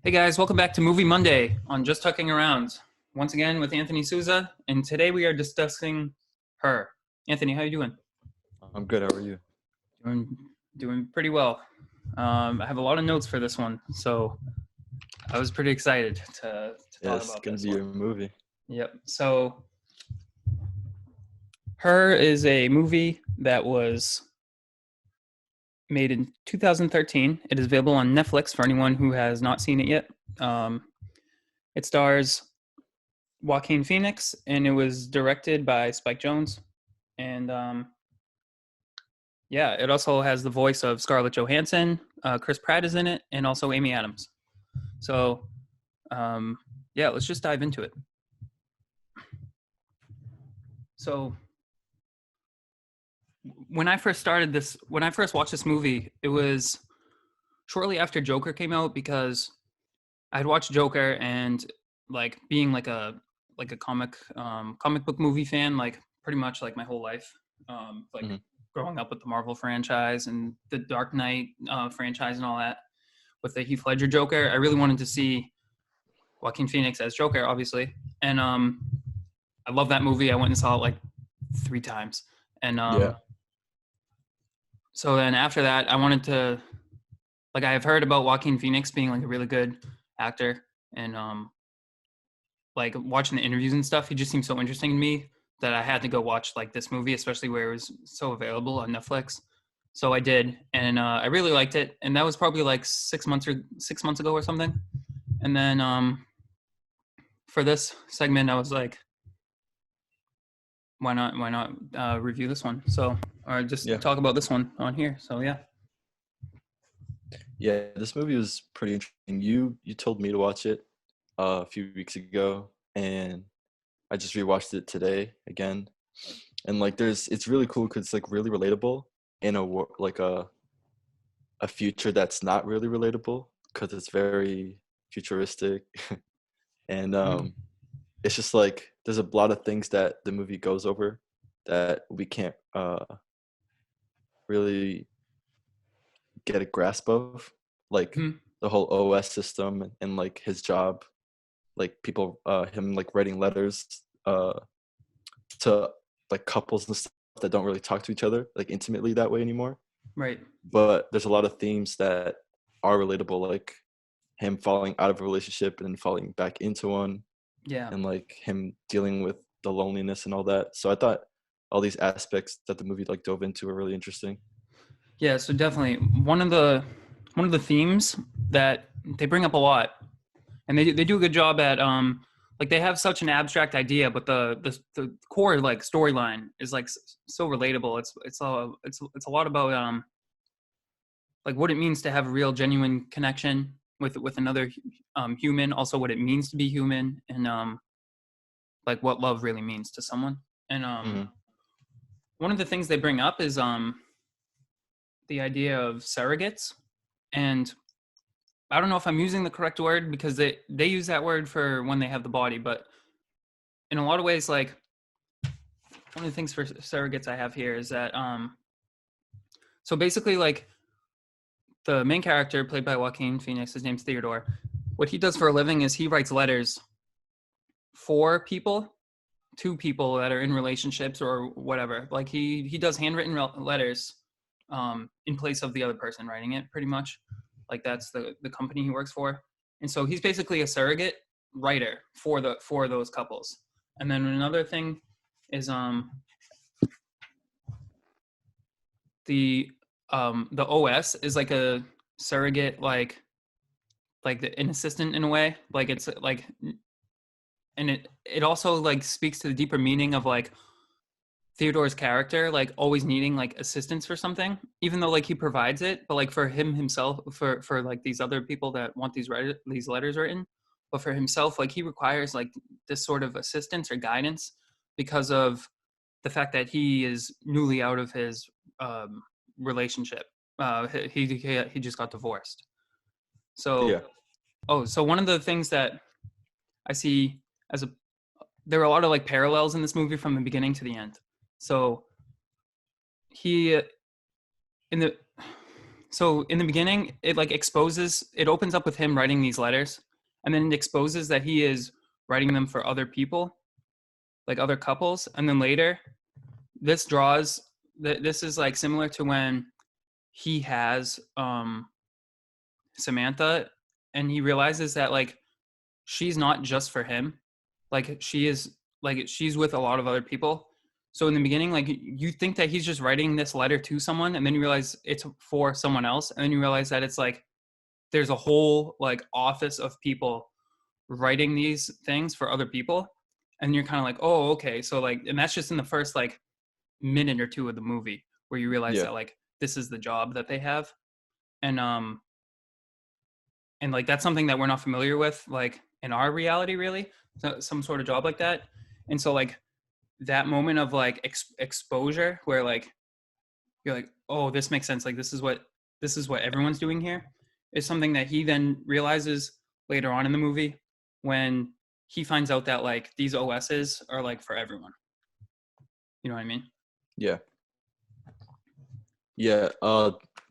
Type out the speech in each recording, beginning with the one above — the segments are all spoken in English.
Hey guys, welcome back to Movie Monday on Just Tucking Around. Once again with Anthony Sousa, and today we are discussing Her. Anthony, how you doing? I'm good. How are you? Doing doing pretty well. I have a lot of notes for this one, so I was pretty excited to Yeah, talk it's about gonna this be one. a movie. Yep. So Her is a movie that was made in 2013. It is available on Netflix for anyone who has not seen it yet. Um, it stars Joaquin Phoenix, and it was directed by Spike Jonze. And yeah, it also has the voice of Scarlett Johansson. Chris Pratt is in it, and also Amy Adams. So um, yeah, let's just dive into it. So when I first watched this movie, it was shortly after Joker came out because I had watched Joker and like being like a comic book movie fan, like pretty much like my whole life, like Hmm. growing up with the Marvel franchise and the Dark Knight franchise and all that. With the Heath Ledger Joker, I really wanted to see Joaquin Phoenix as Joker, obviously, and I love that movie. I went and saw it like 3 times, and Yeah. so then after that, I wanted to like I have heard about Joaquin Phoenix being like a really good actor, and like watching the interviews and stuff, he just seemed so interesting to me that I had to go watch like this movie, especially where it was so available on Netflix. So I did, and I really liked it. And that was probably like 6 months ago or something. And then for this segment, I was like, why not review this one? So or just Yeah. talk about this one on here. So yeah, Yeah. This movie was pretty interesting. You told me to watch it a few weeks ago, and I just rewatched it today again. And like, it's really cool because it's like really relatable in like a future that's not really relatable because it's very futuristic, and mm, it's just like there's a lot of things that the movie goes over that we can't really get a grasp of, like mm, the whole OS system and like his job, like people, him like writing letters uh, to like couples and stuff that don't really talk to each other like intimately that way anymore. right, But there's a lot of themes that are relatable, like him falling out of a relationship and then falling back into one, yeah, and like him dealing with the loneliness and all that. So I thought all these aspects that the movie like dove into were really interesting. yeah. So definitely one of the themes that they bring up a lot and they do a good job at like they have such an abstract idea, but the core like storyline is like so relatable. It's a lot about like what it means to have a real genuine connection with another human, also what it means to be human, and like what love really means to someone. And Hmm. one of the things they bring up is the idea of surrogates. And I don't know if I'm using the correct word because they use that word for when they have the body, but in a lot of ways, like one of the things for surrogates I have here is that so basically like the main character played by Joaquin Phoenix, his name's Theodore. What he does for a living is he writes letters for people, to people that are in relationships or whatever. Like he does handwritten letters in place of the other person writing it, pretty much. Like that's the company he works for, and so he's basically a surrogate writer for those couples. And then another thing is the OS is like a surrogate, like an assistant in a way. Like it's like, and it also like speaks to the deeper meaning of like Theodore's character, like always needing like assistance for something, even though like he provides it, but like for him himself, for like these other people that want these letters written, but for himself, like he requires like this sort of assistance or guidance because of the fact that he is newly out of his um, relationship. He just got divorced. So Yeah. so one of the things that I see as a there are a lot of like parallels in this movie from the beginning to the end. So he in the So in the beginning, it like exposes. It opens up with him writing these letters, and then it exposes that he is writing them for other people, like other couples. And then later, this draws. This is like similar to when he has Samantha, and he realizes that like she's not just for him. Like she is like she's with a lot of other people. So in the beginning, like you think that he's just writing this letter to someone, and then you realize it's for someone else, and then you realize that it's like there's a whole like office of people writing these things for other people, and you're kind of like, oh, okay. So like, and that's just in the first like minute or two of the movie where you realize Yeah. that like this is the job that they have, and and like that's something that we're not familiar with like in our reality really, so, some sort of job like that. And so like that moment of like exposure where like you're like, oh, this makes sense, like this is what everyone's doing here, is something that he then realizes later on in the movie when he finds out that like these OSs are like for everyone. You know what I mean? Yeah. Yeah.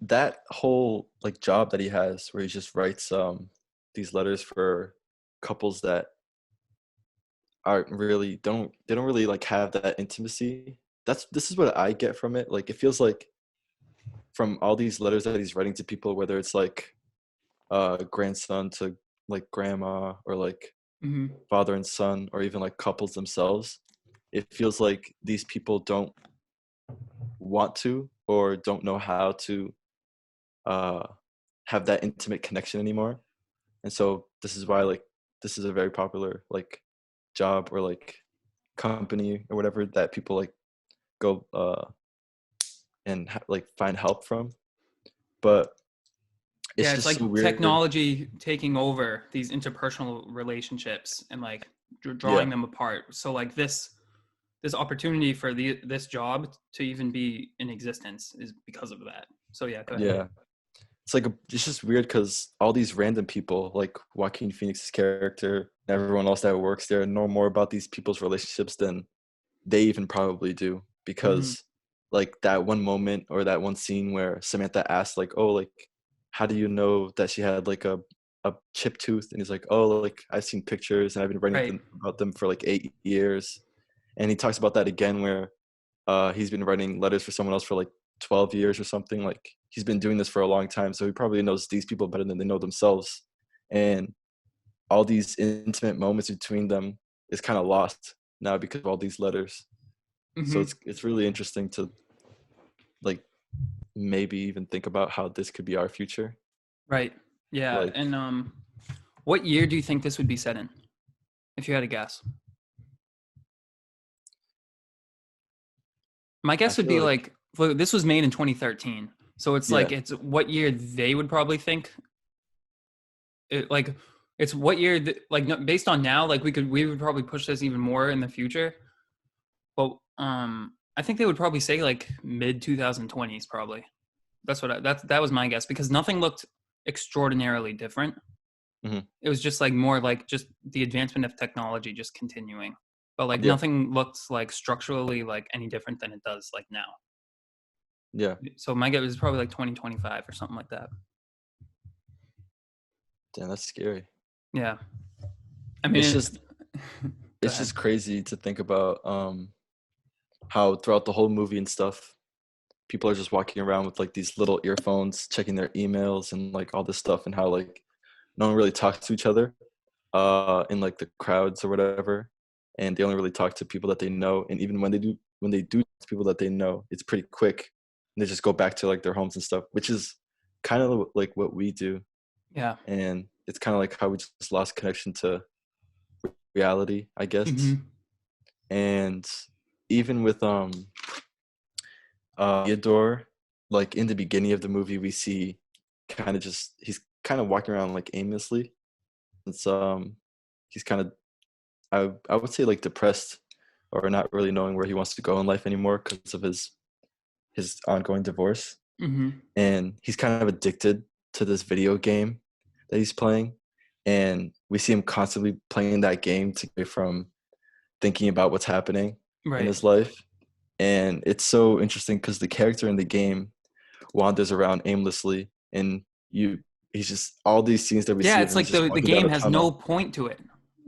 That whole like job that he has where he just writes these letters for couples that aren't really don't really like have that intimacy. This is what I get from it. Like it feels like from all these letters that he's writing to people, whether it's like grandson to like grandma or like Mm-hmm. father and son or even like couples themselves, it feels like these people don't want to or don't know how to uh, have that intimate connection anymore. And so this is why like this is a very popular like job or like company or whatever that people like go and like find help from. But it's Yeah, it's just so like weird. technology taking over these interpersonal relationships and like Yeah. drawing them apart. So like this opportunity for this job to even be in existence is because of that. So yeah, go ahead. Yeah. It's like it's just weird because all these random people like Joaquin Phoenix's character, everyone else that works there know more about these people's relationships than they even probably do, Mm-hmm. because like that one moment or that one scene where Samantha asked like, oh, like how do you know that she had like a chipped tooth, and he's like, oh, like I've seen pictures and I've been writing Right. about them for like 8 years. And he talks about that again where he's been writing letters for someone else for like 12 years or something. Like he's been doing this for a long time, so he probably knows these people better than they know themselves. And all these intimate moments between them is kind of lost now because of all these letters. So Mm-hmm. it's really interesting to like maybe even think about how this could be our future. Right. Yeah. Like And what year do you think this would be set in, if you had a guess? My I guess would feel be like like, well, this was made in 2013, so it's like yeah, it's what year they would probably think like it's what year like based on now, like we would probably push this even more in the future, but I think they would probably say like mid 2020s probably. That was my guess, because nothing looked extraordinarily different. hmm It was just like more like just the advancement of technology just continuing, but like yeah, nothing looked like structurally like any different than it does like now. yeah. So my guess is probably like 2025 or something like that. Damn, that's scary. Yeah, I It's mean, just go it's ahead. just crazy to think about how throughout the whole movie and stuff, people are just walking around with like these little earphones, checking their emails and like all this stuff, and how like no one really talks to each other in like the crowds or whatever, and they only really talk to people that they know. And even when they do talk to people that they know, it's pretty quick, and they just go back to like their homes and stuff, which is kind of like what we do. Yeah. And it's kind of like how we just lost connection to reality, I guess. Hmm. And even with Theodore, like in the beginning of the movie, we see kind of just he's kind of walking around like aimlessly. It's he's kind of I would say like depressed or not really knowing where he wants to go in life anymore because of his ongoing divorce, Hmm. and he's kind of addicted to this video game that he's playing, and we see him constantly playing that game to get from thinking about what's happening in Right. his life. And it's so interesting because the character in the game, wanders around aimlessly, and he's just all these scenes that we Yeah, see of it's him like just the walking down game a has no tunnel. point to it.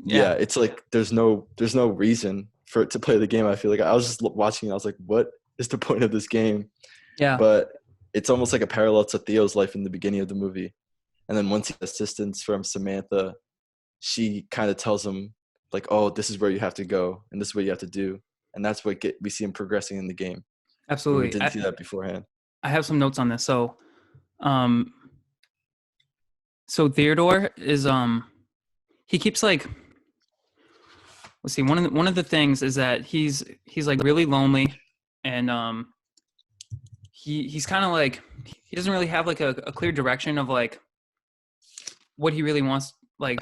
Yeah, Yeah. it's like there's no reason for it to play the game. I feel like I was just watching, I was like, what is the point of this game? Yeah. But it's almost like a parallel to Theo's life in the beginning of the movie. And then once he has assistance from Samantha, she kind of tells him like, oh, this is where you have to go and this is what you have to do. And that's what we see him progressing in the game, where we Absolutely. didn't see that beforehand. I have some notes on this. Um so Theodore is he keeps like, let's see, one of the things is that he's like really lonely, and he's kind of like, he doesn't really have like a clear direction of like what he really wants, like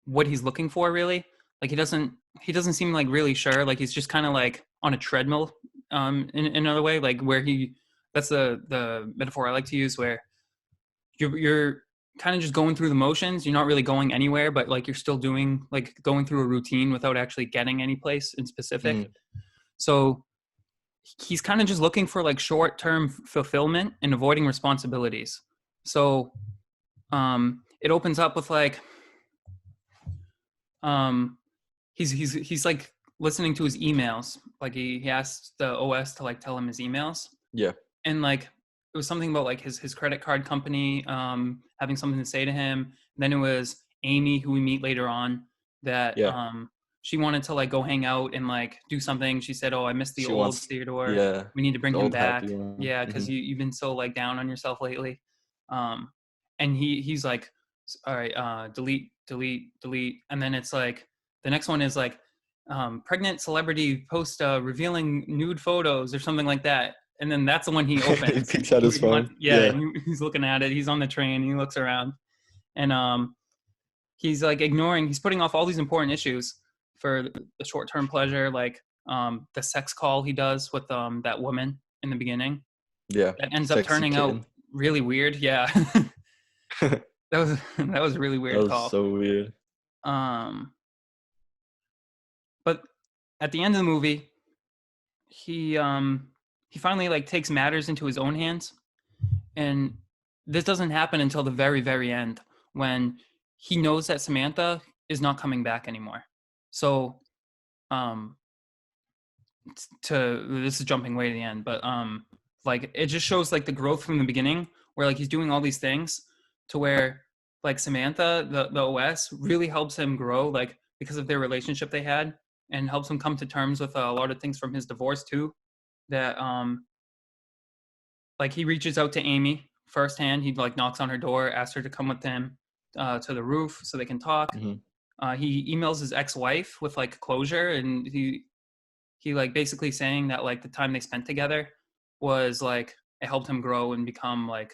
what he's looking for really. Like he doesn't seem like really sure. Like he's just kind of like on a treadmill, in another way, like where that's the metaphor I like to use, where you're kind of just going through the motions. You're not really going anywhere, but like you're still doing, like going through a routine without actually getting any place in specific. Mm, So he's kind of just looking for like short-term fulfillment and avoiding responsibilities. So it opens up with like, um he's like listening to his emails. Like he asked the OS to like tell him his emails, yeah, and like it was something about like his credit card company having something to say to him. And then it was Amy, who we meet later on, that yeah. she wanted to like go hang out and like do something. She said, oh, I miss the She old wants, Theodore, yeah, we need to bring the him old back. happy one. Yeah, Hmm. because you've been so like down on yourself lately. um and he's like, all right, delete, delete, delete. And then it's like the next one is like, pregnant celebrity post revealing nude photos or something like that. And then that's the one he He opens. peeks out his phone. Yeah, Yeah, and he's looking at it. He's on the train. He looks around, and he's like ignoring. He's putting off all these important issues for the short-term pleasure, like the sex call he does with that woman in the beginning. yeah. That ends up Sexy turning out kitten. really weird. Yeah, That that was a really weird was call. so weird. Um, but at the end of the movie, he he finally like takes matters into his own hands, and this doesn't happen until the very, very end, when he knows that Samantha is not coming back anymore. So um to this is jumping way to the end, but like it just shows like the growth from the beginning, where like he's doing all these things to where like Samantha, the OS, really helps him grow, like because of their relationship they had, and helps him come to terms with a lot of things from his divorce too. That like he reaches out to Amy firsthand. He like knocks on her door, asks her to come with him to the roof so they can talk. Hmm. He emails his ex-wife with like closure, and he like basically saying that like the time they spent together was like, it helped him grow and become like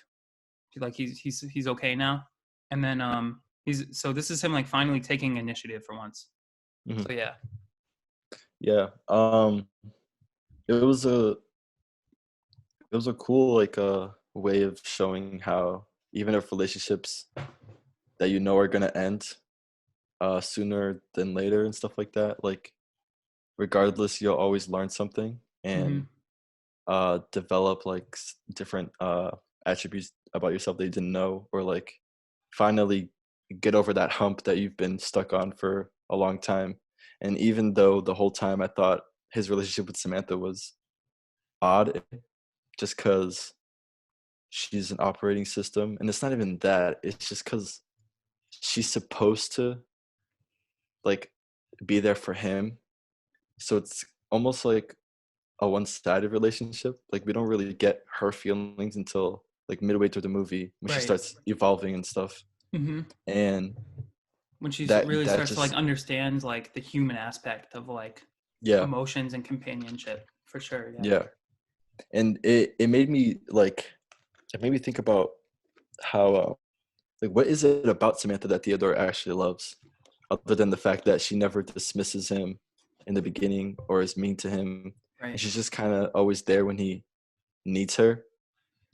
he's okay now. And then he's, so this is him like finally taking initiative for once. Hmm. So yeah. Yeah. It was a cool like way of showing how even if relationships that you know are gonna end sooner than later and stuff like that, like regardless, you'll always learn something Hmm. and develop like different attributes about yourself that you didn't know, or like finally get over that hump that you've been stuck on for a long time. And even though the whole time I thought his relationship with Samantha was odd, just because she's an operating system, and it's not even that, it's just because she's supposed to like be there for him, so it's almost like a one-sided relationship. Like we don't really get her feelings until like midway through the movie when she Right. starts evolving and stuff. Hmm. And When she that really that starts to like just, understand like the human aspect of like yeah, emotions and companionship, for sure. Yeah. yeah. And it made me like, it made me think about how like what is it about Samantha that Theodore actually loves, other than the fact that she never dismisses him in the beginning or is mean to him, and Right. she's just kind of always there when he needs her.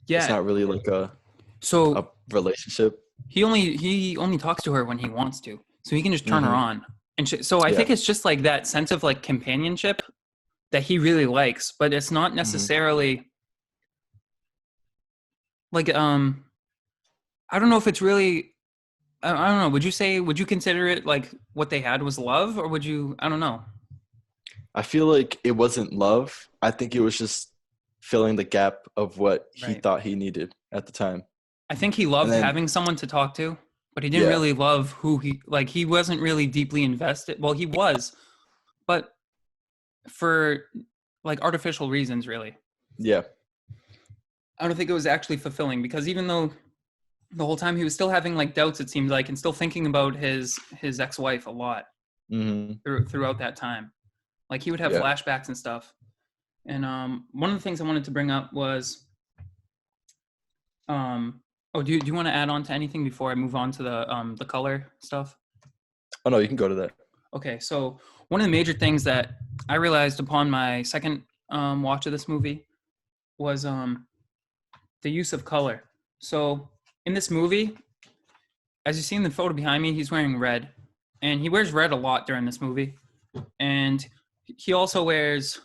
It's Yeah. not really like a So relationship. he only talks to her when he wants to, so he can just turn her Hmm. on. And so I Yeah. think it's just like that sense of like companionship that he really likes, but it's not Hmm. necessarily like I don't know if it's really. I don't know. Would you consider it like what they had was love, or would you? I don't know. I feel like it wasn't love. I think it was just filling the gap of what he Right. thought he needed at the time. I think he And loved then, having someone to talk to, but he didn't yeah, really love who he like. He wasn't really deeply invested. Well, he was, but for like artificial reasons, really. yeah, I don't think it was actually fulfilling because even though the whole time he was still having like doubts, it seemed like, and still thinking about his ex-wife a lot throughout that time. Like he would have yeah. flashbacks and stuff. And one of the things I wanted to bring up was, oh, do you want to add on to anything before I move on to the color stuff? Oh no, you can go to that. Okay, so one of the major things that I realized upon my second watch of this movie was the use of color. So in this movie, as you see in the photo behind me, he's wearing red, and he wears red a lot during this movie. And he also wears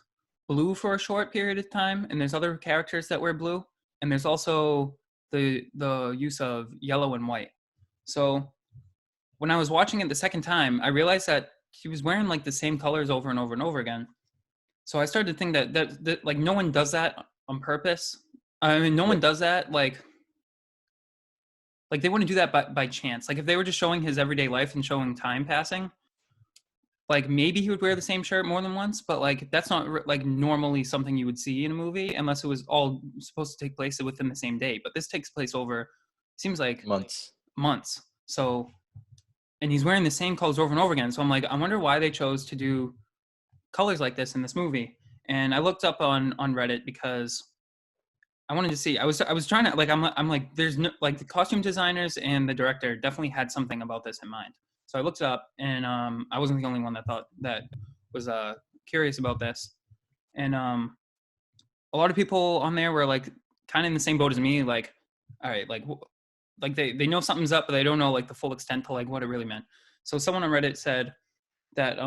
blue for a short period of time, and there's other characters that wear blue, and there's also the use of yellow and white. So when I was watching it the second time, I realized that he was wearing like the same colors over and over and over again. So I started to think that like no one does that on purpose. I mean, no Yeah, one does that like they wouldn't do that by chance. Like if they were just showing his everyday life and showing time passing, like maybe he would wear the same shirt more than once, but like that's not like normally something you would see in a movie unless it was all supposed to take place within the same day. But this takes place over seems like months. months. So and he's wearing the same colors over and over again. So I'm like, I wonder why they chose to do colors like this in this movie. And I looked up on Reddit because I wanted to see. I was trying to like I'm like there's no like the costume designers and the director definitely had something about this in mind. So I looked it up, and I wasn't the only one that thought that was curious about this. And a lot of people on there were like kind of in the same boat as me. Like, all right, like they know something's up, but they don't know like the full extent to like what it really meant. So someone on Reddit said that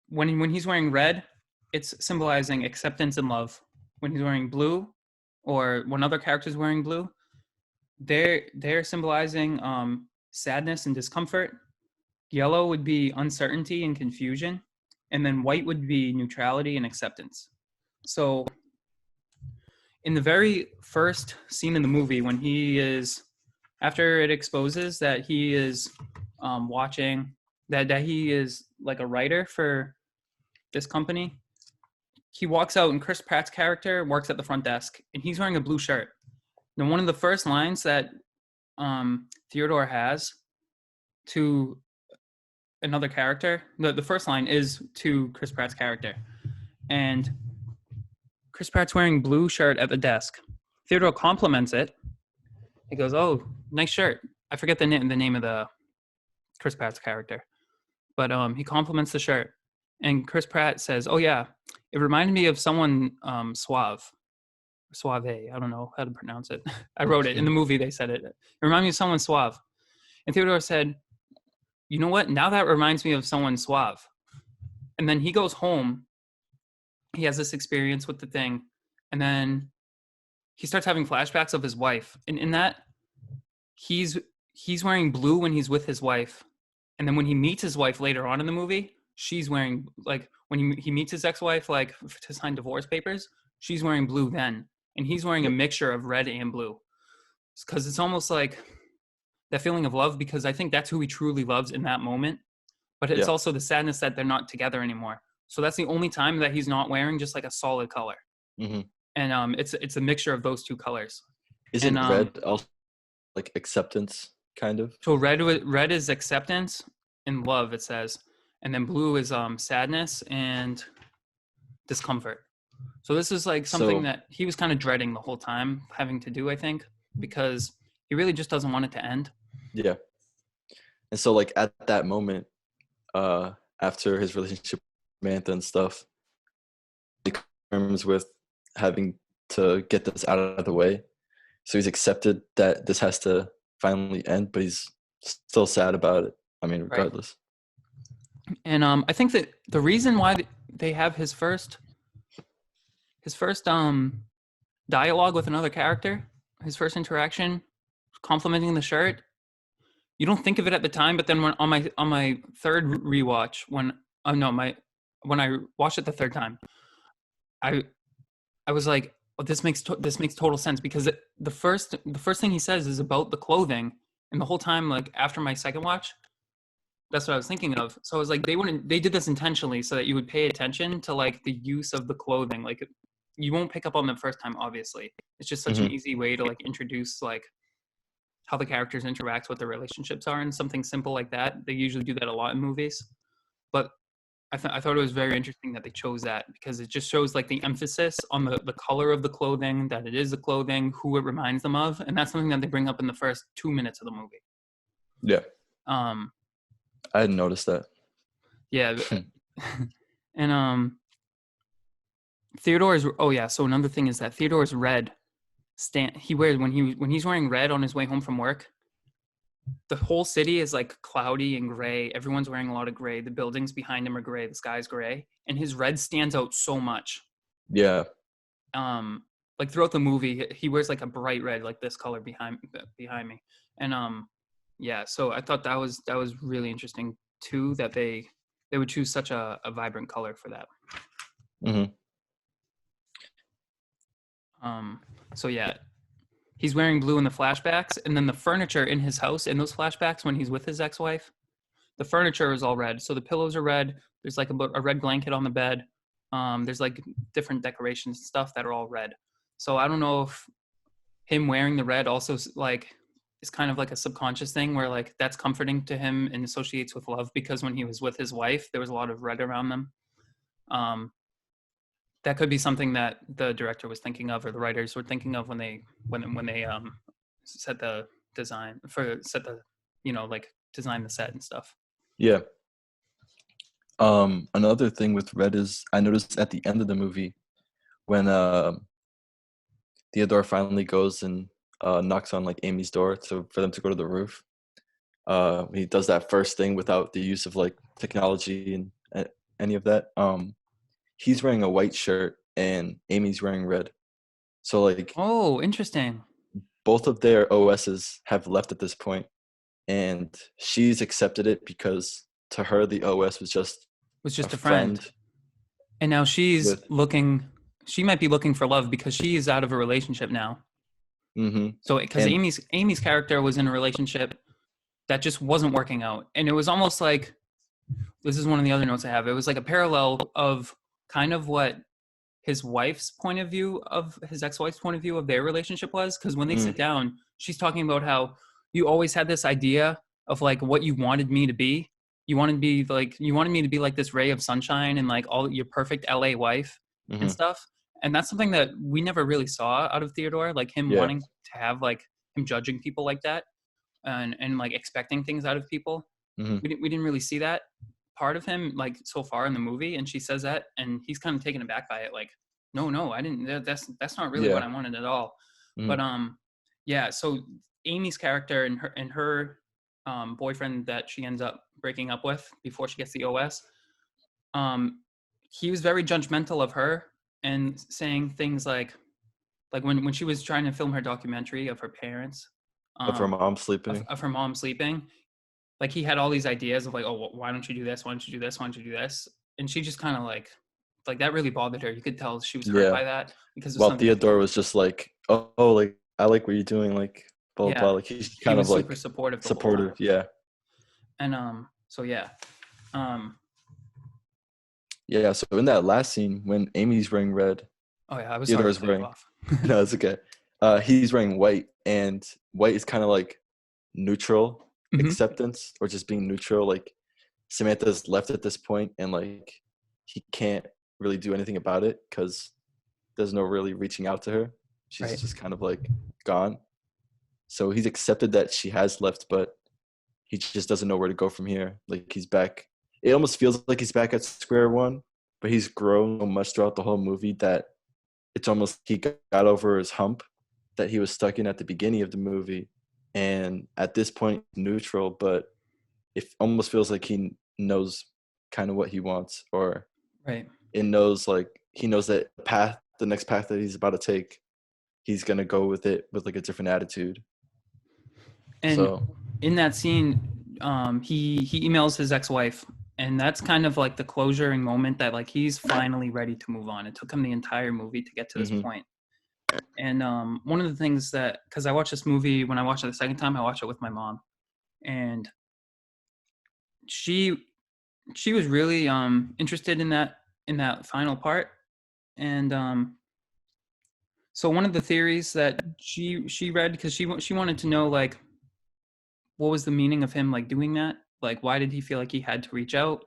when he's wearing red, it's symbolizing acceptance and love. When he's wearing blue, or when other characters wearing blue, they're symbolizing sadness and discomfort. Yellow would be uncertainty and confusion, and then white would be neutrality and acceptance. So in the very first scene in the movie, when he is after it exposes that he is watching that he is like a writer for this company, he walks out and Chris Pratt's character works at the front desk and he's wearing a blue shirt. Now, one of the first lines that Theodore has to another character, the first line is to Chris Pratt's character. And Chris Pratt's wearing blue shirt at the desk. Theodore compliments it. He goes, "Oh, nice shirt." I forget the name of the Chris Pratt's character, but he compliments the shirt. And Chris Pratt says, "Oh yeah, it reminded me of someone suave. I don't know how to pronounce it. I wrote it in the movie. They said it. It reminded me of someone suave." And Theodore said, "You know what? Now that reminds me of someone suave." And then he goes home. He has this experience with the thing, and then he starts having flashbacks of his wife. And in that, he's he's wearing blue when he's with his wife, and then when he meets his wife later on in the movie, she's wearing like when he meets his ex-wife like to sign divorce papers, she's wearing blue then, and he's wearing a Yep. mixture of red and blue because it's almost like that feeling of love because I think that's who he truly loves in that moment, but it's Yeah. also the sadness that they're not together anymore. So that's the only time that he's not wearing just like a solid color, hmm and it's a mixture of those two colors. And Isn't red also like acceptance, kind of? so red is acceptance and love, it says, and then blue is sadness and discomfort. So this is like something So that he was kind of dreading the whole time having to do, I think, because he really just doesn't want it to end. yeah, and so like at that moment, after his relationship with Samantha and stuff, he comes with having to get this out of the way. So he's accepted that this has to finally end, but he's still sad about it. I mean, Right. regardless. And I think that the reason why they have his first dialogue with another character his first interaction, complimenting the shirt. You don't think of it at the time, but then when on my third rewatch, when oh no, my when I watched it the third time, I I was like, oh, this makes total sense because the first thing he says is about the clothing, and the whole time, like after my second watch, that's what I was thinking of. So I was like, they did this intentionally so that you would pay attention to like the use of the clothing. Like you won't pick up on the first time, obviously. It's just such an Hmm. easy way to like introduce like how the characters interact, what their relationships are, and something simple like that. They usually do that a lot in movies, but I thought it was very interesting that they chose that because it just shows like the emphasis on the color of the clothing, that it is the clothing, who it reminds them of, and that's something that they bring up in the first 2 minutes of the movie. Yeah, Um, I hadn't noticed that. yeah, and Theodore's. Oh yeah, so another thing is that Theodore's red. He wears when he's wearing red on his way home from work. The whole city is like cloudy and gray. Everyone's wearing a lot of gray. The buildings behind him are gray. The sky's gray, and his red stands out so much. Yeah. um like throughout the movie he wears like a bright red like this color behind me, and yeah, so I thought that was really interesting too, that they would choose such a vibrant color for that. Hmm. um so yeah, he's wearing blue in the flashbacks, and then the furniture in his house in those flashbacks when he's with his ex-wife, the furniture is all red, so the pillows are red. There's like a red blanket on the bed. There's like different decorations and stuff that are all red. So I don't know if him wearing the red also like is kind of like a subconscious thing where like that's comforting to him and associates with love, because when he was with his wife there was a lot of red around them. um that could be something that the director was thinking of, or the writers were thinking of when they set the design for set the like design the set and stuff. Yeah. Another thing with red is I noticed at the end of the movie when Theodore finally goes and knocks on like Amy's door for them to go to the roof. He does that first thing without the use of like technology and any of that. He's wearing a white shirt and Amy's wearing red. So like Oh, interesting. both of their OSs have left at this point, and she's accepted it because to her the OS was just Was a just a friend. friend And now with. she might be looking for love because she is out of a relationship now. Hmm. So because And Amy's character was in a relationship that just wasn't working out, and it was almost like, this is one of the other notes I have. It was like a parallel of kind of what his wife's point of view of his ex-wife's point of view of their relationship was, because when they mm, sit down, she's talking about how you always had this idea of like what you wanted me to be. You wanted me to be like this ray of sunshine and like all your perfect LA wife and mhm, stuff. And that's something that we never really saw out of Theodore, like him yeah, wanting to have like him judging people like that, and like expecting things out of people. mhm, We didn't really see that part of him like so far in the movie, and she says that and he's kind of taken aback by it, like, no, I didn't, that's not really what yeah, I wanted at all. mhm, But yeah, so Amy's character and her boyfriend that she ends up breaking up with before she gets the OS, um he was very judgmental of her and saying things like when she was trying to film her documentary of her parents, of her um mom sleeping. of her mom sleeping, like he had all these ideas of like, oh, why don't you do this, why don't you do this, why don't you do this, and she just kind of like that really bothered her. You could tell she was hurt Yeah, by that because of while something that. Theodore was just like, "Oh, like, I like what you're doing," like, blah, blah, Yeah, blah, like, he's he kind of, was super like, supportive the whole supportive, time. yeah. And so yeah. um Yeah, so in that last scene, when Amy's wearing red, oh yeah, I was sorry to Theodore's cut you wearing off. no, it's okay. He's wearing white, and white is kinda like neutral Hmm. acceptance or just being neutral, like, Samantha's left at this point, and, like, he can't really do anything about it because there's no really reaching out to her. She's Right. just kind of, like, gone. So he's accepted that she has left, but he just doesn't know where to go from here. Like, he's back. It almost feels like he's back at square one, but he's grown so much throughout the whole movie that it's almost he got over his hump that he was stuck in at the beginning of the movie. And at this point, neutral, but it almost feels like he knows kind of what he wants, or Right. it knows, like, he knows that the next path that he's about to take, he's gonna go with it with like a different attitude. And So in that scene, he emails his ex-wife, and that's kind of like the closuring moment that like he's finally ready to move on. It took him the entire movie to get to this point. And one of the things that, because I watched this movie, when I watched it the second time, I watched it with my mom, and she was really interested in that final part. And so one of the theories that she read, because she wanted to know like what was the meaning of him like doing that, like why did he feel like he had to reach out.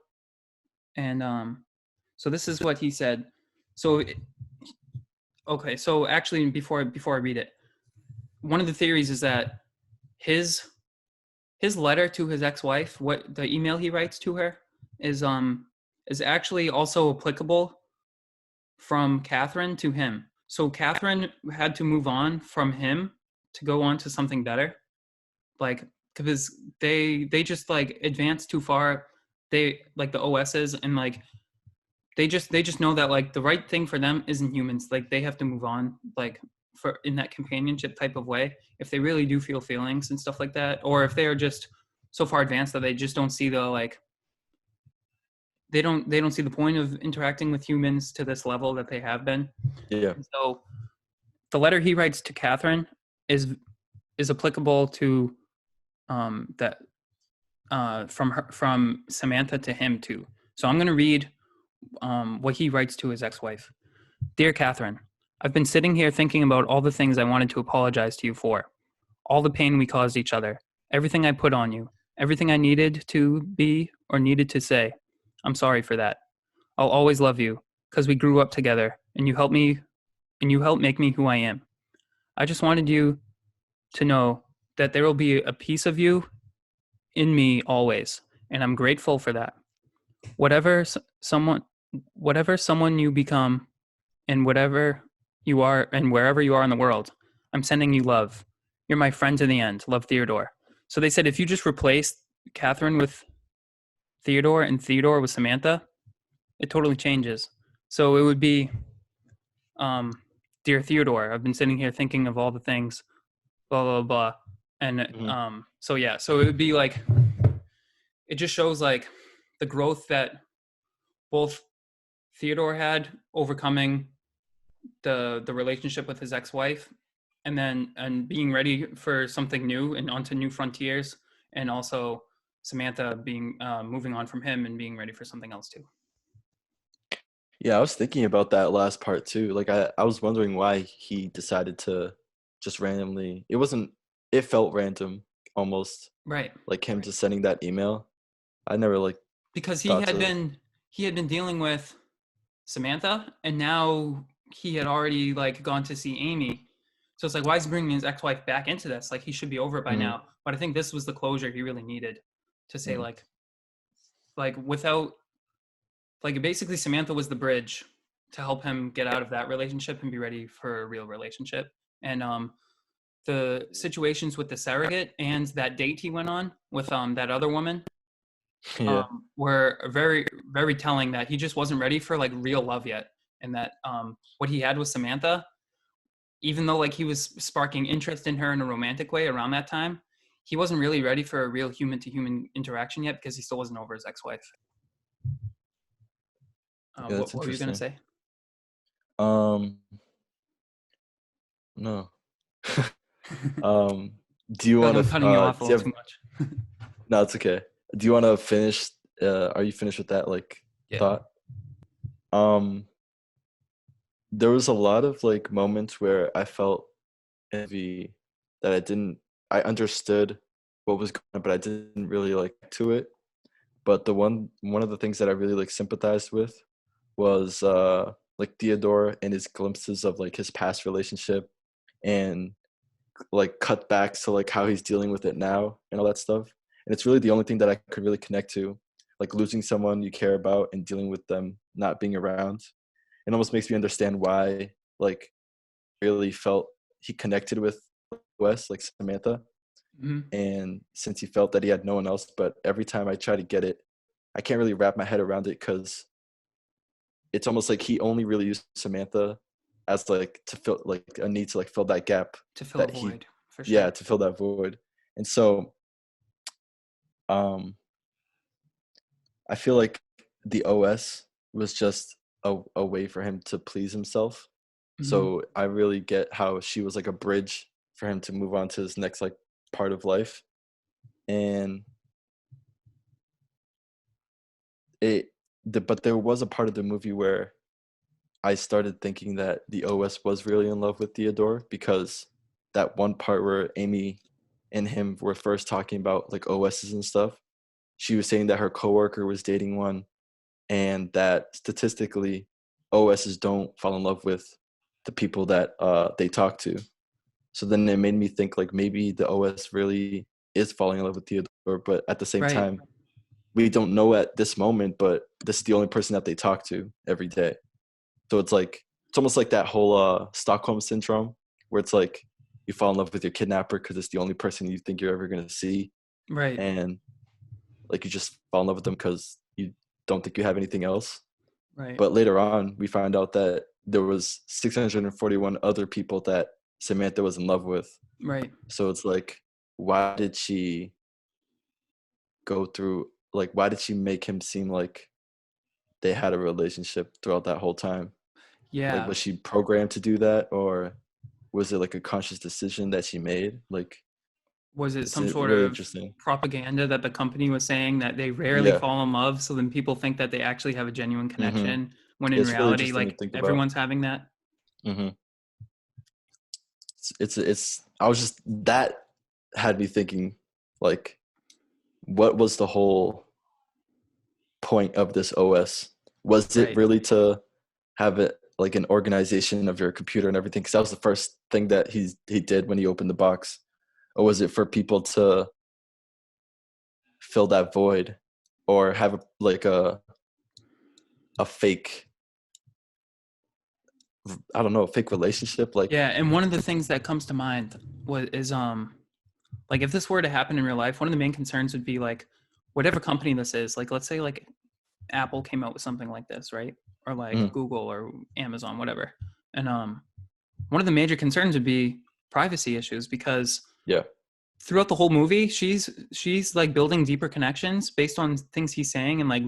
And so this is what he said. So okay, so actually before I read it, one of the theories is that his letter to his ex-wife, what the email he writes to her, is actually also applicable from Catherine to him. So Catherine had to move on from him to go on to something better, like because they just like advanced too far. They like the OSs, and like they just know that like the right thing for them isn't humans. Like they have to move on, like for in that companionship type of way. If they really do feel feelings and stuff like that, or if they are just so far advanced that they just don't see the like they don't see the point of interacting with humans to this level that they have been. yeah. And so the letter he writes to Catherine is applicable to that from Samantha to him too. So I'm going to read what he writes to his ex-wife. Dear Catherine, I've been sitting here thinking about all the things I wanted to apologize to you for, all the pain we caused each other, everything I put on you, everything I needed to be or needed to say. I'm sorry for that. I'll always love you because we grew up together and you helped make me who I am. I just wanted you to know that there will be a piece of you in me always, and I'm grateful for that. Whatever someone you become, and whatever you are and wherever you are in the world, I'm sending you love. You're my friend to the end. Love, Theodore. So they said if you just replace Catherine with Theodore and Theodore with Samantha, it totally changes. So it would be, Dear Theodore, I've been sitting here thinking of all the things, blah, blah, blah. And so yeah, so it would be like, it just shows like the growth that both Theodore had overcoming the relationship with his ex-wife, and being ready for something new and onto new frontiers, and also Samantha being moving on from him and being ready for something else too. Yeah, I was thinking about that last part too. Like I was wondering why he decided to just randomly, it felt random almost, Right. like him just sending that email. I never like Because thought to he had been dealing with Samantha, and now he had already like gone to see Amy. So it's like, why is he bringing his ex-wife back into this? Like he should be over it by Mhm, now. But I think this was the closure he really needed to say mhm. like without like basically Samantha was the bridge to help him get out of that relationship and be ready for a real relationship. And the situations with the surrogate and that date he went on with that other woman Yeah. were very very telling that he just wasn't ready for like real love yet, and that what he had with Samantha, even though like he was sparking interest in her in a romantic way around that time, he wasn't really ready for a real human to human interaction yet because he still wasn't over his ex-wife. Yeah, that's What were you gonna interesting. say? Um, no. Um, do you I feel like want I'm to cutting you off a do you little have, too much. no, it's okay. Do you want to finish are you finished with that like Yeah. thought? Um, there was a lot of like moments where I felt envy that I understood what was going on, but I didn't really like to it. But one of the things that I really like sympathized with was like Theodore and his glimpses of like his past relationship, and like cutbacks to like how he's dealing with it now and all that stuff. And it's really the only thing that I could really connect to, like losing someone you care about and dealing with them not being around. It almost makes me understand why like really felt he connected with Wes, like Samantha. Mhm. And since he felt that he had no one else, but every time I try to get it, I can't really wrap my head around it because it's almost like he only really used Samantha as like to fill like a need to like fill that gap To fill a that he void, for yeah, sure. to fill that void. And so um I feel like the OS was just a way for him to please himself. Hmm. So I really get how she was like a bridge for him to move on to his next like part of life. And it but there was a part of the movie where I started thinking that the OS was really in love with Theodore, because that one part where Amy and him were first talking about like OSs and stuff, she was saying that her coworker was dating one, and that statistically OSs don't fall in love with the people that they talk to. So then it made me think like maybe the OS really is falling in love with Theodore, but at the same Right. time, we don't know at this moment, but this is the only person that they talk to every day. So it's like it's almost like that whole Stockholm syndrome, where it's like you fall in love with your kidnapper because it's the only person you think you're ever gonna see, Right. and like you just fall in love with them because you don't think you have anything else. Right. But later on, we found out that there was 641 other people that Samantha was in love with. Right. So it's like, why did she go through? Like, why did she make him seem like they had a relationship throughout that whole time? Like, Yeah. was she programmed to do that, or was it like a conscious decision that she made? Like, Was it it's some sort really of interesting. propaganda that the company was saying that they rarely Yeah. fall in love, so then people think that they actually have a genuine Hmm. connection, when in It's really reality, interesting to like, think about. everyone's having that? Hmm. It's. I was just that had me thinking, like, what was the whole point of this OS? Was it Right. really to have it like an organization of your computer and everything? Because that was the first thing that he did when he opened the box. Or was it for people to fill that void, or have like a fake, I don't know, a fake relationship? Like, Yeah, and one of the things that comes to mind is like, if this were to happen in real life, one of the main concerns would be like, whatever company this is, like, let's say like Apple came out with something like this, right? Or like mm, Google or Amazon, whatever. And one of the major concerns would be privacy issues, because yeah, throughout the whole movie, she's like building deeper connections based on things he's saying, and like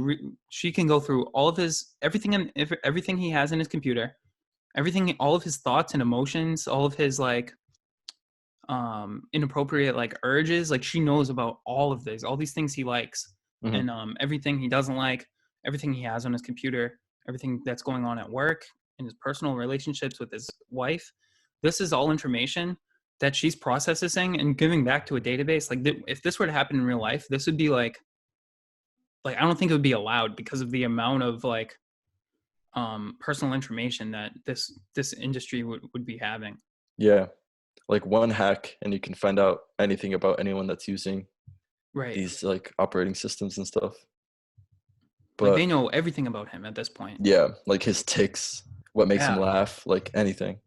she can go through all of his everything, and everything he has in his computer, everything, all of his thoughts and emotions, all of his like inappropriate like urges. Like, she knows about all of this, all these things he likes, hmm, and everything he doesn't like, everything he has on his computer, everything that's going on at work, in his personal relationships with his wife. This is all information that she's processing and giving back to a database. Like, if this were to happen in real life, this would be like I don't think it would be allowed, because of the amount of like personal information that this industry would be having. yeah. Like one hack, and you can find out anything about anyone that's using Right. these like operating systems and stuff. Like, they But know everything about him at this point. yeah, like his ticks, what makes him Yeah. laugh, like anything,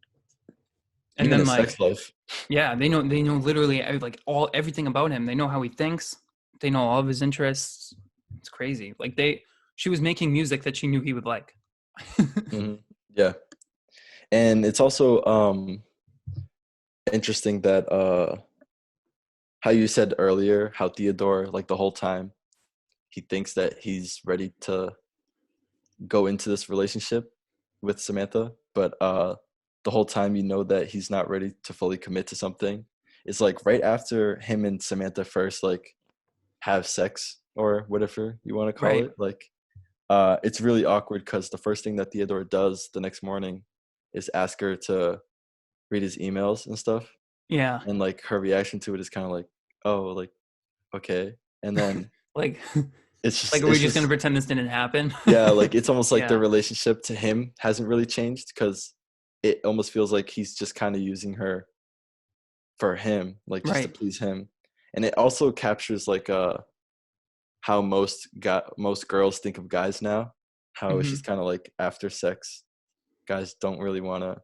And even then his sex like, life. yeah, they know literally like everything about him. They know how he thinks. They know all of his interests. It's crazy. Like, she was making music that she knew he would like. Hmm. Yeah, and it's also interesting that how you said earlier how Theodore, like the whole time, he thinks that he's ready to go into this relationship with Samantha, but the whole time you know that he's not ready to fully commit to something. It's like right after him and Samantha first like have sex, or whatever you want to call Right. it. Like, it's really awkward because the first thing that Theodore does the next morning is ask her to read his emails and stuff, Yeah. and like her reaction to it is kind of like, oh, like, okay. And then Like, it's like, just are we it's just gonna just pretend this didn't happen? yeah, like it's almost like their Yeah. relationship to him hasn't really changed, because it almost feels like he's just kind of using her for him, like just to Right. please him. And it also captures like how most girls think of guys now, how she's Hmm. kind of like after sex guys don't really want to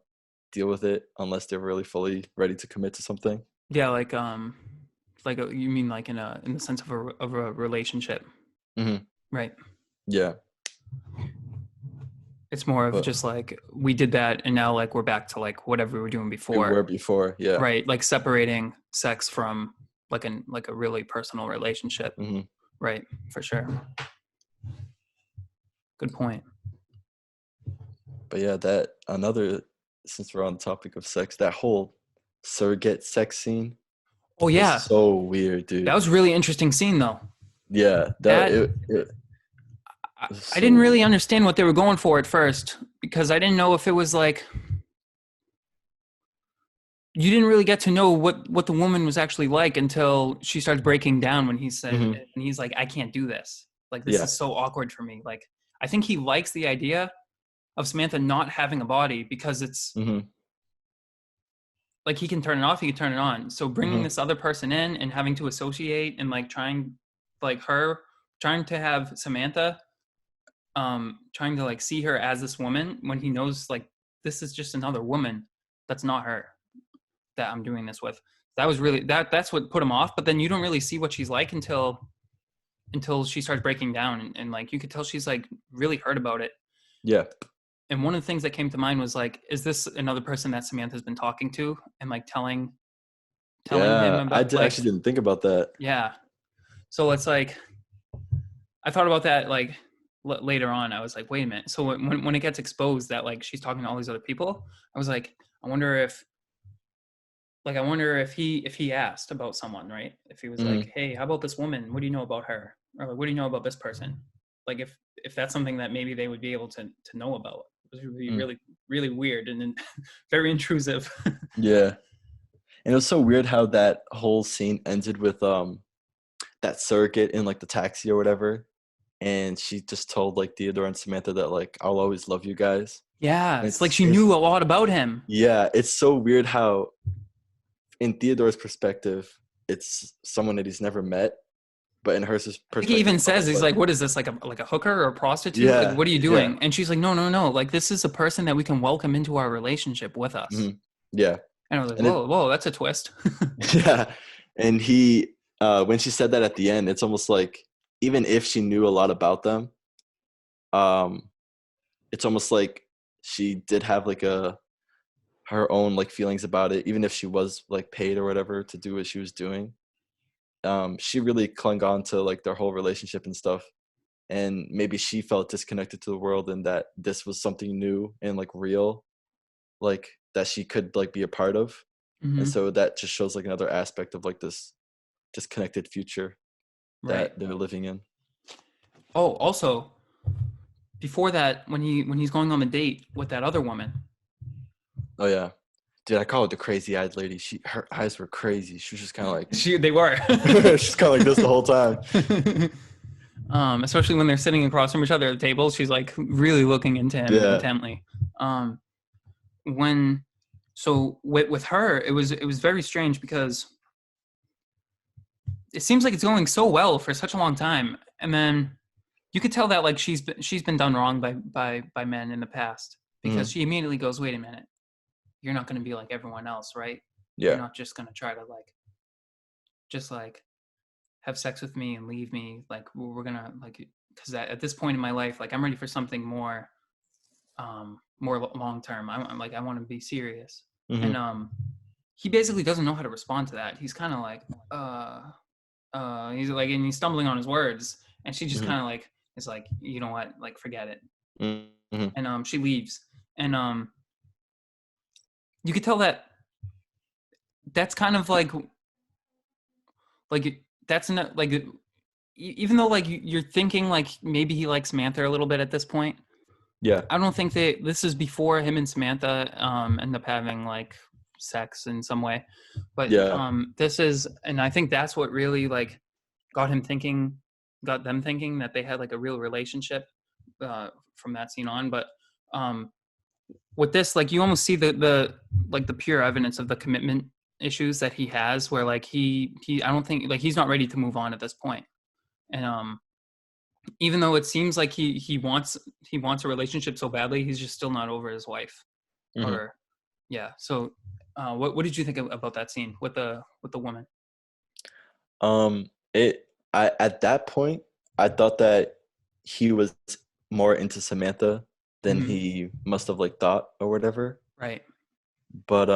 deal with it unless they're really fully ready to commit to something. Yeah. Like you mean like in the sense of a relationship, Hmm. right? Yeah. It's more of But just like we did that and now like we're back to like whatever we were doing we before. were before, yeah. Right. Like separating sex from like a really personal relationship. Hmm. Right. For sure. Good point. But yeah, that another, since we're on the topic of sex, that whole surrogate sex scene Oh was yeah. so weird, That dude. was a really interesting scene though. Yeah, That it was I so didn't really weird. understand what they were going for at first because I didn't know if it was like you didn't really get to know what the woman was actually like until she starts breaking down when he said Hmm. and he's like I can't do this. Like this Yeah. is so awkward for me. Like I think he likes the idea of Samantha not having a body because it's Hmm. like he can turn it off, he can turn it on. So bringing Hmm. this other person in and having to associate and like trying like her trying to have Samantha trying to like see her as this woman when he knows like this is just another woman that's not her that I'm doing this with. That was really that's what put him off, but then you don't really see what she's like until she starts breaking down and like you could tell she's like really hurt about it. Yeah. And one of the things that came to mind was like is this another person that Samantha's been talking to and like telling him Yeah. about like Actually didn't think about that. yeah. So it's like I thought about that like later on. I was like, wait a minute. So when it gets exposed that like she's talking to all these other people, I was like, I wonder if he asked about someone, right? If he was Hmm. like, hey, how about this woman? What do you know about her? Or like, what do you know about this person? Like if that's something that maybe they would be able to know about. It would be Mm. really really weird and then very intrusive. Yeah. And it was so weird how that whole scene ended with that surrogate in like the taxi or whatever. And she just told like Theodore and Samantha that like I'll always love you guys. Yeah, And it's like it's she it's knew a lot about him. yeah, it's so weird how in Theodore's perspective, it's someone that he's never met, but in her I think he perspective, even it's says almost he's like like, "What is this? Like a hooker or a prostitute? Like, yeah, what are you yeah, doing?" And she's like, "No, no, no. Like, this is a person that we can welcome into our relationship with us." hmm, yeah, And I was like, and it "Whoa, whoa, that's a twist." yeah, and he when she said that at the end, it's almost like even if she knew a lot about them, um, it's almost like she did have like a her own like feelings about it, even if she was like paid or whatever to do what she was doing. She really clung on to like their whole relationship and stuff, and maybe she felt disconnected to the world and that this was something new and like real, like that she could like be a part of. And Hmm. so that just shows like another aspect of like this disconnected future Right. that they're living in. Oh, also before that, when he's going on the date with that other woman, Oh yeah, dude, I call it the crazy eyed lady. Her eyes were crazy. She was just kind of like they were. she's kind of like this the whole time. Especially when they're sitting across from each other at the table, she's like really looking into him Yeah. intently. Um, when so with her, it was very strange because it seems like it's going so well for such a long time, and then you could tell that like she's been done wrong by men in the past because Hmm. she immediately goes, wait a minute, you're not going to be like everyone else, right? You're Yeah. not just going to try to like just like have sex with me and leave me. Like we're gonna like because at this point in my life, like I'm ready for something more long term. I'm like I want to be serious, Hmm. and he basically doesn't know how to respond to that. He's kind of like he's like and he's stumbling on his words, and she just Hmm. kind of like is like you know what, like forget it, Hmm. and she leaves, and you could tell that that's kind of like that's not like even though like you're thinking like maybe he likes Samantha a little bit at this point. Yeah. I don't think this is before him and Samantha end up having like sex in some way. But Yeah. this is and I think that's what really like got them thinking that they had like a real relationship from that scene on. But um with this, like you almost see the like the pure evidence of the commitment issues that he has where like he I don't think like he's not ready to move on at this point. And even though it seems like he wants a relationship so badly, he's just still not over his wife. Hmm. Or yeah. So, what did you think about that scene with the woman? It I at that point I thought that he was more into Samantha than Mhm. he must have like thought or whatever. Right. But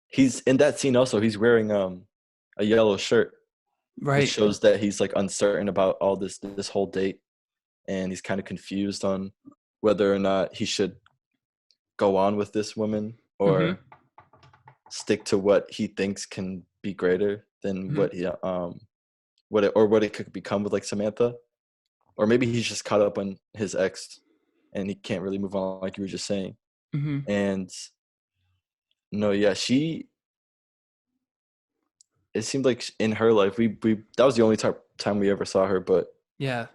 he's in that scene also. He's wearing a yellow shirt, which Right. shows that he's like uncertain about all this whole date, and he's kind of confused on whether or not he should go on with this woman Mhm. or stick to what he thinks can be greater than Mhm. what he what it could become with like Samantha, or maybe he's just caught up on his ex and he can't really move on like you were just saying. Mhm. And no, yeah, she. It seemed like in her life, we that was the only time we ever saw her, but Yeah.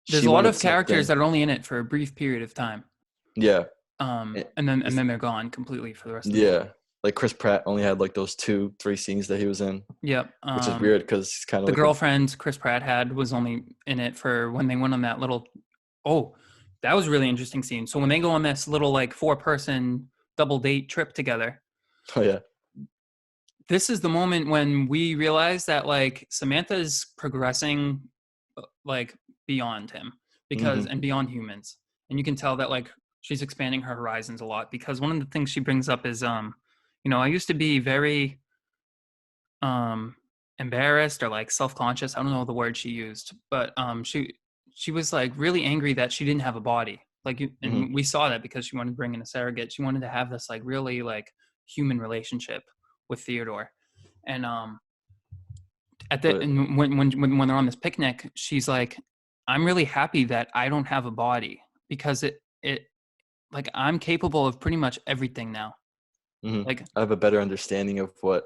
There's she a lot wanted of characters something. that are only in it for a brief period of time. Yeah, eh, And it's- then they're gone completely for the rest of the movie. yeah. Like Chris Pratt only had like those 2-3 scenes that he was in, Yep. which is weird because he's kind of The like a girlfriend Chris Pratt had was only in it for when they went on that little. Oh, that was a really interesting scene. So when they go on this little like 4-person double date trip together, oh yeah. this is the moment when we realize that like Samantha's progressing like beyond him because Hmm. and beyond humans. And you can tell that like she's expanding her horizons a lot because one of the things she brings up is I used to be very um embarrassed or like self-conscious. I don't know the word she used, but she was like really angry that she didn't have a body. Hmm. And we saw that because she wanted to bring in a surrogate. She wanted to have this like really like human relationship with Theodore. And at the But and when they're on this picnic, she's like, I'm really happy that I don't have a body because it like I'm capable of pretty much everything now. Like I have a better understanding of what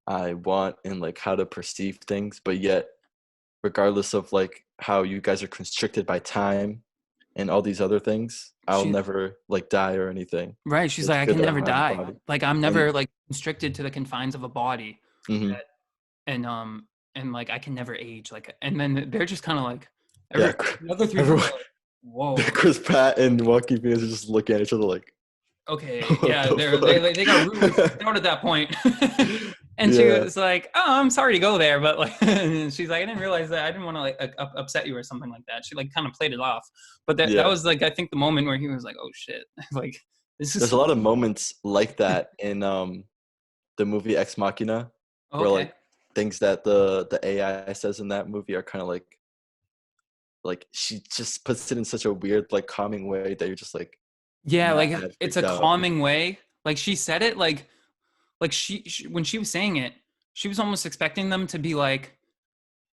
I want and like how to perceive things, but yet regardless of like how you guys are constricted by time and all these other things, I'll she never like die or anything. right, she's It's like, I good can that I never don't have a die. body. Like I'm And never like constricted to the confines of a body. hmm That and like I can never age. Like and then they're just kind of like yeah, the other three people everyone, are like, whoa. Chris Pratt and Joaquin Phoenix are just looking at each other like, Okay, what yeah, the they got really freaked fuck? out at that point. And she Yeah, was like, "Oh, I'm sorry to go there," but like, and she's like, "I didn't realize that. I didn't want to like upset you or something like that." She like kind of played it off, but that yeah. was like I think the moment where he was like, "Oh shit!" Like this There's is a lot of moments like that in the movie Ex Machina, where okay. like things that the AI says in that movie are kind of like she just puts it in such a weird like calming way that you're just like Yeah, mad like it's a freaked out. calming way. Like she said it like she when she was saying it, she was almost expecting them to be like,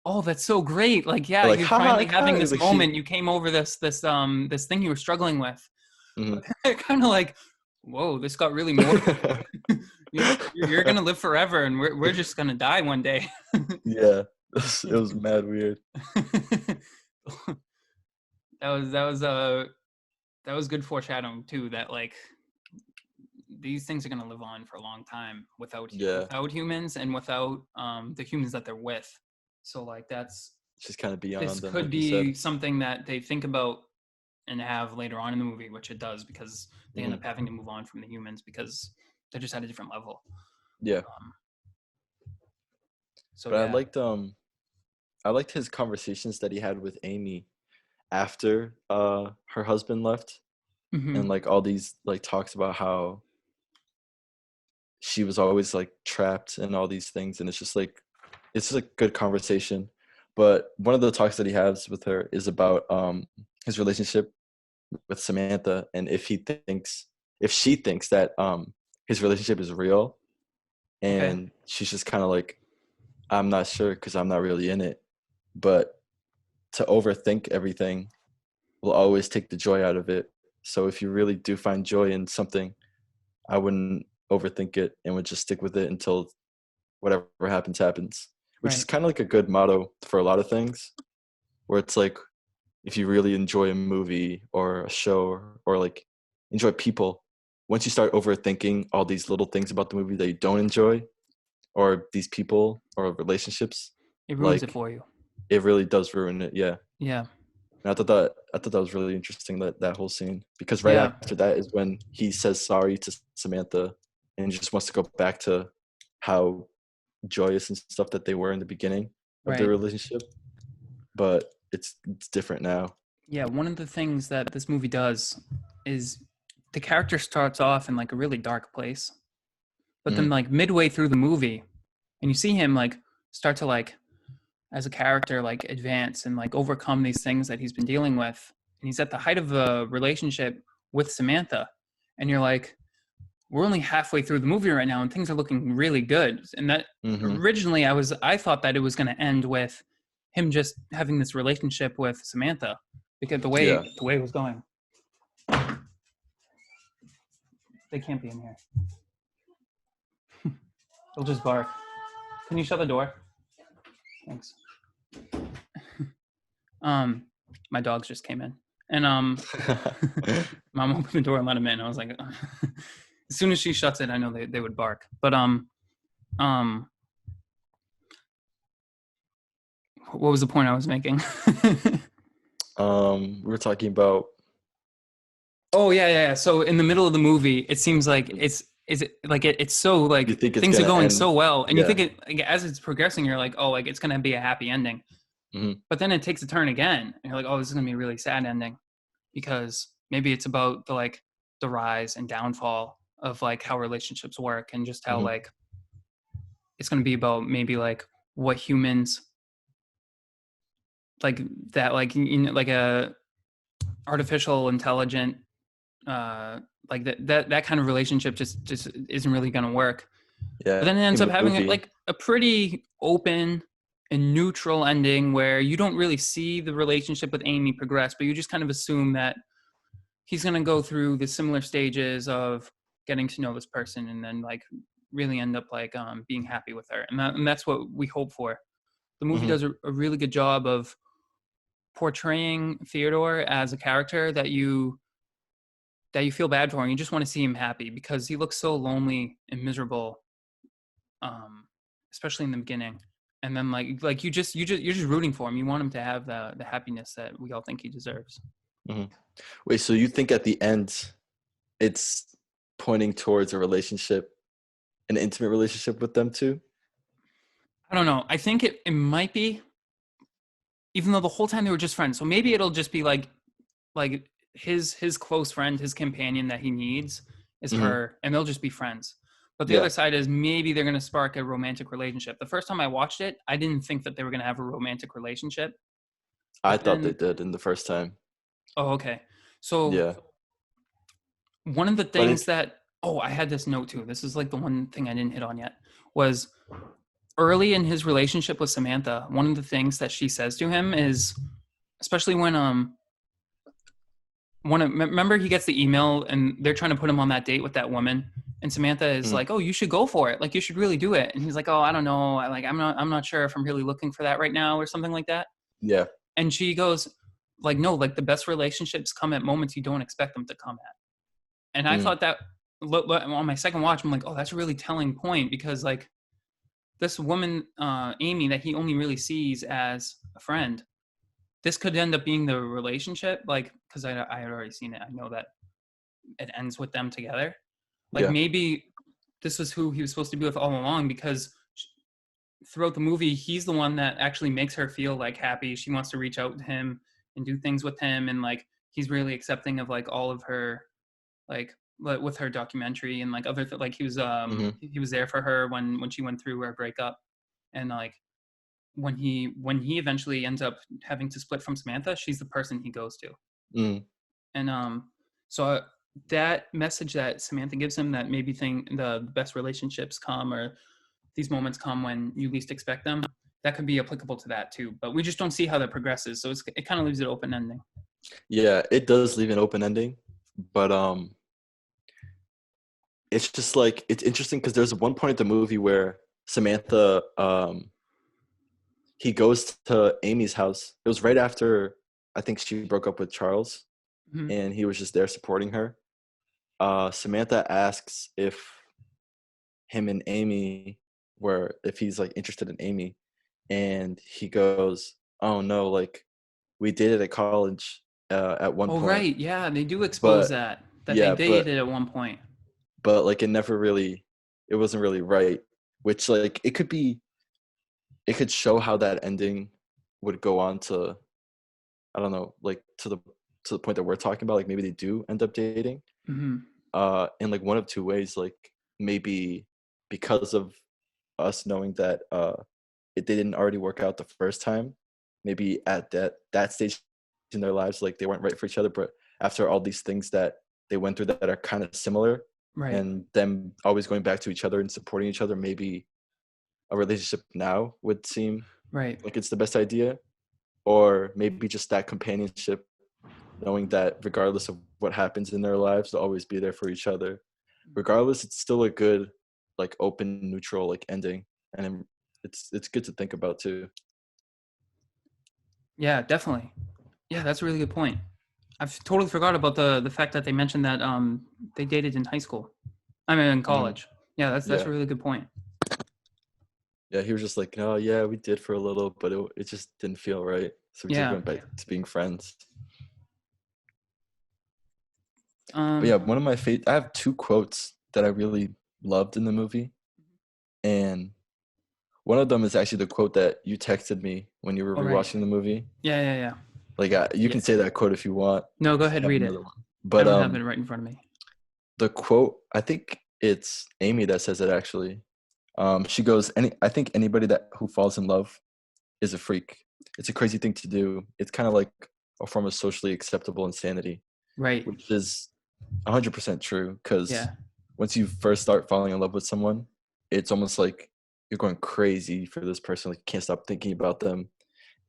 "Oh, that's so great! Like, yeah, Or like you're haha, finally having kind this like she. moment. You came over this thing you were struggling with." Mhm. But they're kind of like, "Whoa, this got really morbid. You're gonna live forever, and we're just gonna die one day." Yeah, it was mad weird. That was good foreshadowing too. That like these things are gonna live on for a long time Yeah, without humans and without the humans that they're with. So like she's kind of this beyond them, could like you said. be something that they think about and have later on in the movie, which it does because they end Hmm. up having to move on from the humans because they're just at a different level. Yeah, Um, so but yeah. I liked his conversations that he had with Amy after her husband left, and Hmm. like all these like talks about how she was always like trapped and all these things, and it's just a good conversation. But one of the talks that he has with her is about his relationship with Samantha, and if she thinks that his relationship is real, Okay. and she's just kind of like, I'm not sure because I'm not really in it. But to overthink everything will always take the joy out of it. So if you really do find joy in something, I wouldn't overthink it and would just stick with it until whatever happens happens. Which is Right. kind of like a good motto for a lot of things, where it's like if you really enjoy a movie or a show or like enjoy people, once you start overthinking all these little things about the movie that you don't enjoy or these people or relationships, It ruins it like for you. it really does ruin it. Yeah. Yeah. And I thought that was really interesting, that whole scene, because right Yeah. after that is when he says sorry to Samantha and just wants to go back to how joyous and stuff that they were in the beginning of their Right. relationship, but it's different now. Yeah. One of the things that this movie does is the character starts off in like a really dark place, but then Mm, like midway through the movie, and you see him like start to like as a character like advance and like overcome these things that he's been dealing with, and he's at the height of a relationship with Samantha, and you're like, we're only halfway through the movie right now and things are looking really good. And that mm-hmm. originally I thought that it was going to end with him just having this relationship with Samantha, because Yeah. the way it was going. They can't be in here. They'll just bark. Can you shut the door? Thanks. My dogs just came in, and mom opened the door and let him in. I was like, as soon as she shuts it, I know they would bark. But what was the point I was making? We were talking about. Oh yeah. So in the middle of the movie, it seems like it's so You like think it's things are gonna going end? so well, and you Yeah. think it like, as it's progressing, you're like, oh, like it's gonna be a happy ending. Mm-hmm. But then it takes a turn again, and you're like, oh, this is gonna be a really sad ending, because maybe it's about the rise and downfall of like how relationships work, and just how Mm-hmm. like it's gonna be about maybe like what humans like that like like a artificial intelligent like that kind of relationship just isn't really going to work. But Yeah. then it ends In up the having movie. like a pretty open and neutral ending where you don't really see the relationship with Amy progress, but you just kind of assume that he's going to go through the similar stages of getting to know this person and then like really end up like being happy with her, and that's what we hope for. The movie Mm-hmm. does a really good job of portraying Theodore as a character that you feel bad for, and you just want to see him happy because he looks so lonely and miserable, especially in the beginning. And then like you're just rooting for him. You want him to have the happiness that we all think he deserves. Mm-hmm. Wait, so you think at the end it's pointing towards a relationship, an intimate relationship with them too? I don't know. I think it might be, even though the whole time they were just friends. So maybe it'll just be like his close friend, his companion that he needs is Mm-hmm. her, and they'll just be friends. But the Yeah. other side is maybe they're going to spark a romantic relationship. The first time I watched it, I didn't think that they were going to have a romantic relationship. I But thought they then, did in the first time. oh, okay. So Yeah. one of the But things that, oh, I had this note too. This is like the one thing I didn't hit on yet, was early in his relationship with Samantha. One of the things that she says to him is, especially when remember he gets the email and they're trying to put him on that date with that woman, and Samantha is mm, like, oh, you should go for it, like you should really do it, and he's like, oh, I don't know, I'm not sure if I'm really looking for that right now, or something like that. yeah. And she goes like, no, like the best relationships come at moments you don't expect them to come at. And I Mm, thought that on my second watch, I'm like, oh, that's a really telling point, because like this woman, Amy, that he only really sees as a friend, this could end up being the relationship, like, because I had already seen it, I know that it ends with them together. Like yeah. maybe this was who he was supposed to be with all along, because throughout the movie he's the one that actually makes her feel like happy. She wants to reach out to him and do things with him, and like he's really accepting of like all of her, like with her documentary and like like Mm-hmm. he was there for her when she went through her breakup, and like when he eventually ends up having to split from Samantha, she's the person he goes to. Mm, And so that message that Samantha gives him, that maybe the best relationships come, or these moments come when you least expect them, that could be applicable to that too. But we just don't see how that progresses, so it kind of leaves it open ending. yeah, it does leave an open ending, but it's just like it's interesting because there's one point in the movie where Samantha he goes to Amy's house. It was right after I think she broke up with Charles, Mm-hmm. and he was just there supporting her. Samantha asks if him and Amy were if he's like interested in Amy, and he goes, "Oh no, like we dated at college at one Oh point, right, yeah, they do expose but that they yeah, dated at one point. but like it wasn't really right." Which like it could show how that ending would go on to I don't know, like to the point that we're talking about, like maybe they do end up dating, Hmm. in like one of two ways. Like maybe because of us knowing that they didn't already work out the first time, maybe at that stage in their lives, like they weren't right for each other, but after all these things that they went through that are kind of similar, Right. and them always going back to each other and supporting each other, maybe a relationship now would seem Right. like it's the best idea. Or maybe just that companionship, knowing that regardless of what happens in their lives, they'll always be there for each other. Regardless, it's still a good, like open, neutral, like ending, and it's good to think about too. Yeah, definitely. Yeah, that's a really good point. I've totally forgot about the fact that they mentioned that they dated in high school. I mean, in Hmm. college. Yeah, that's a Yeah, really good point. yeah. He was just like, oh yeah, we did for a little, but it just didn't feel right, so we just Yeah. went back to being friends. But Um. yeah, one of my I have two quotes that I really loved in the movie, and one of them is actually the quote that you texted me when you were All right. rewatching the movie. Yeah. Yeah. Yeah. Like you can say that quote if you want. No, go If you ahead. have Read it. another one. I But don't have it right in front of me. the quote, I think it's Amy that says it actually. She goes, I think anybody that who falls in love is a freak. It's a crazy thing to do. It's kind of like a form of socially acceptable insanity, Right. which is 100% true. Because Yeah. once you first start falling in love with someone, it's almost like you're going crazy for this person. Like you can't stop thinking about them,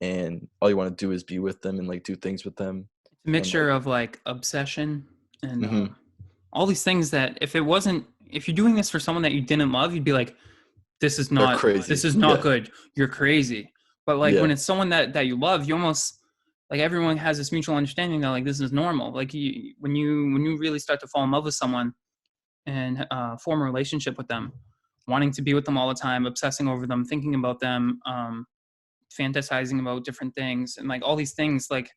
and all you want to do is be with them and like do things with them, It's a and like, mixture of like obsession and hmm, all these things that if you're doing this for someone that you didn't love, you'd be like, they're this crazy. is not Yeah, good. You're crazy. But like when yeah, it's someone that you love, you almost like everyone has this mutual understanding that like this is normal. Like when you really start to fall in love with someone and form a relationship with them, wanting to be with them all the time, obsessing over them, thinking about them, fantasizing about different things, and like all these things like